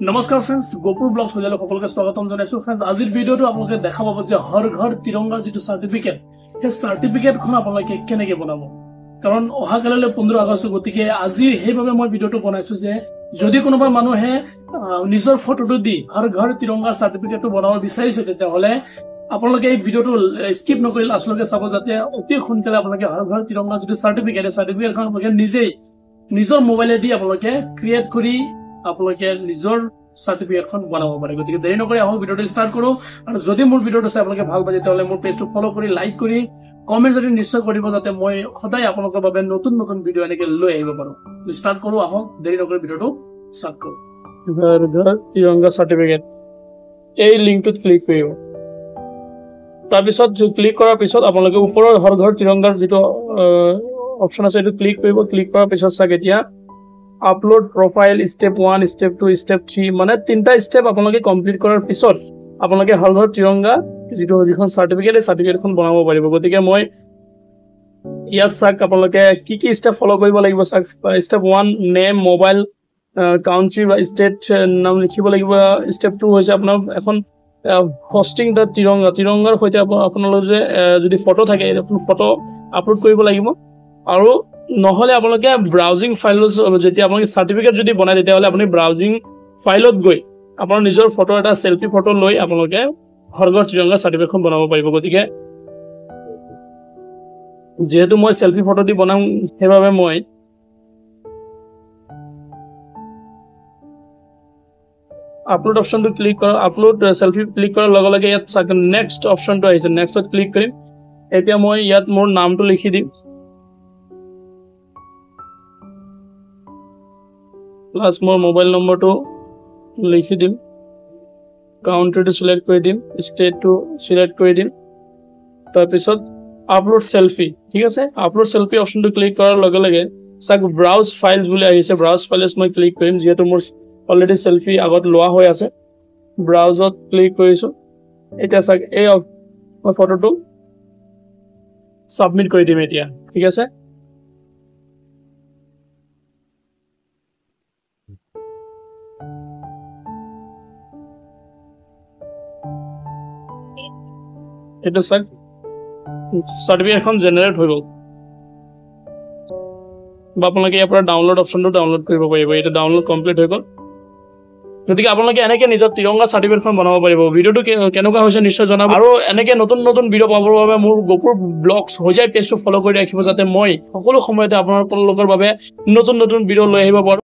নমস্কাৰ friends, গোপুৰ blog সজালে সকলোকে স্বাগতম জনাইছো। ফ্ৰেন্ডছ, আজিৰ ভিডিঅ'টো আপোনালোকে দেখা পাব যে হৰ ঘৰ তিৰংগাৰ যিটো চাৰ্টিফিকেট, সেই চাৰ্টিফিকেটখন আপোনালোকে কেনেকৈ বনাব। কাৰণ অহাকালিলৈ 15 আগষ্ট, গতিকে আজি সেইভাবে মই ভিডিঅ'টো বনাইছো যে যদি কোনোবা মানুহে নিজৰ ফটোটো দি হৰ ঘৰ তিৰংগাৰ চাৰ্টিফিকেটটো বনাব বিচাৰিছে, তেতিয়াহ'লে আপোনালোকে এই ভিডিঅ'টো স্কিপ নকৰি লাষ্টলৈকে চাব, যাতে অতি সোনকালে আপোনালোকে হৰ ঘৰ তিৰংগাৰ যিটো চাৰ্টিফিকেট, এই চাৰ্টিফিকেটখন আপোনালোকে নিজেই নিজৰ মোবাইলেদি আপোনালোকে ক্ৰিয়েট কৰি আপোনালোকে নিজৰ চাৰ্টিফিকেটখন বনাব পাৰে। গতিকে দেৰি নকৰি আহক ভিডিঅ'টো ষ্টাৰ্ট কৰো। আৰু যদি মোৰ ভিডিঅ'টো চাই আপোনালোকে ভাল পায়, তেতিয়াহ'লে মোৰ পেজটো ফ'ল' কৰি লাইক কৰি কমেণ্ট যদি নিশ্চয় কৰিব, যাতে মই সদায় আপোনালোকৰ বাবে নতুন নতুন ভিডিঅ' এনেকৈ লৈ আহিব পাৰোঁ। ষ্টাৰ্ট কৰো, আহক দেৰি নকৰি ভিডিঅ'টো ষ্টাৰ্ট কৰো। ঘৰ ঘৰ তিৰংগা চাৰ্টিফিকেট, এই লিংকটোত ক্লিক কৰিব। তাৰপিছত ক্লিক কৰাৰ পিছত আপোনালোকে ওপৰৰ হৰ ঘৰ তিৰংগাৰ যিটো অপশ্যন আছে, এইটো ক্লিক কৰিব। ক্লিক কৰাৰ পিছত চাওক এতিয়া upload profile step 1, step 2, step 3, মানে 3টা ষ্টেপ আপোনালোকে কমপ্লিট কৰাৰ পিছত আপোনালোকে হৰ ঘৰ তিৰংগা যিখন চাৰ্টিফিকেট, এই চাৰ্টিফিকেটখন বনাব পাৰিব। গতিকে মই ইয়াত চাওক আপোনালোকে কি কি ষ্টেপ ফ'ল' কৰিব লাগিব। চাওক ষ্টেপ 1 নেম, মোবাইল, কাউণ্ট্ৰি বা ষ্টেট নাম লিখিব লাগিব। ষ্টেপ 2 হৈছে আপোনাৰ এখন হোষ্টিং দ্য তিৰংগাৰ সৈতে আপোনালোকে যদি ফটো থাকে, ফটো আপলোড কৰিব লাগিব। আৰু নহ'লে আপোনালোকে ব্ৰাউজিং ফাইলত, যেতিয়া আপোনালোকে চাৰ্টিফিকেট যদি বনায়, তেতিয়াহ'লে আপুনি ব্ৰাউজিং ফাইলত গৈ আপোনাৰ নিজৰ ফটো এটা চেল্ফি ফটো লৈ আপোনালোকে হৰ ঘৰ তিৰংগা চাৰ্টিফিকেটখন বনাব পাৰিব। গতিকে যিহেতু মই চেল্ফি ফটো দি বনাম, সেইবাবে মই আপলোড অপশ্যনটো ক্লিক কৰা। আপলোড চেল্ফি ক্লিক কৰাৰ লগে লগে ইয়াত চাওক নেক্সট অপশ্যনটো আহিছে, নেক্সটত ক্লিক কৰিম। এতিয়া মই ইয়াত মোৰ নামটো লিখি দিম, প্লাছ মোৰ মোবাইল নম্বৰটো লিখি দিম, কাউণ্ট্ৰিটো চিলেক্ট কৰি দিম, ষ্টেটটো চিলেক্ট কৰি দিম। তাৰপিছত আপলোড চেল্ফি, ঠিক আছে। আপলোড চেল্ফি অপশ্যনটো ক্লিক কৰাৰ লগে লগে চাওক ব্ৰাউজ ফাইলছ বুলি আহিছে। ব্ৰাউজ ফাইলছ মই ক্লিক কৰিম, যিহেতু মোৰ অলৰেডি চেল্ফি আগত লোৱা হৈ আছে। ব্ৰাউজত ক্লিক কৰিছোঁ। এতিয়া চাওক এই মই ফটোটো ছাবমিট কৰি দিম এতিয়া, ঠিক আছে। এইটো চাওক চাৰ্টিফিকেটখন জেনেৰেট হৈ গ'ল। বা আপোনালোকে ইয়াৰ পৰা ডাউনলোড অপশ্যনটো ডাউনলোড কৰিব পাৰিব। এইটো ডাউনলোড কমপ্লিট হৈ গ'ল। গতিকে আপোনালোকে এনেকৈ নিজৰ তিৰংগা চাৰ্টিফিকেটখন বনাব পাৰিব। ভিডিঅ'টো কেনেকুৱা হৈছে নিশ্চয় জনাব। আৰু এনেকৈ নতুন নতুন ভিডিঅ' পাবৰ বাবে মোৰ গোপুৰ ব্লগছ হৈ যায় পেজটো ফ'ল' কৰি ৰাখিব, যাতে মই সকলো সময়তে আপোনালোকৰ বাবে নতুন নতুন ভিডিঅ' লৈ আহিব পাৰোঁ।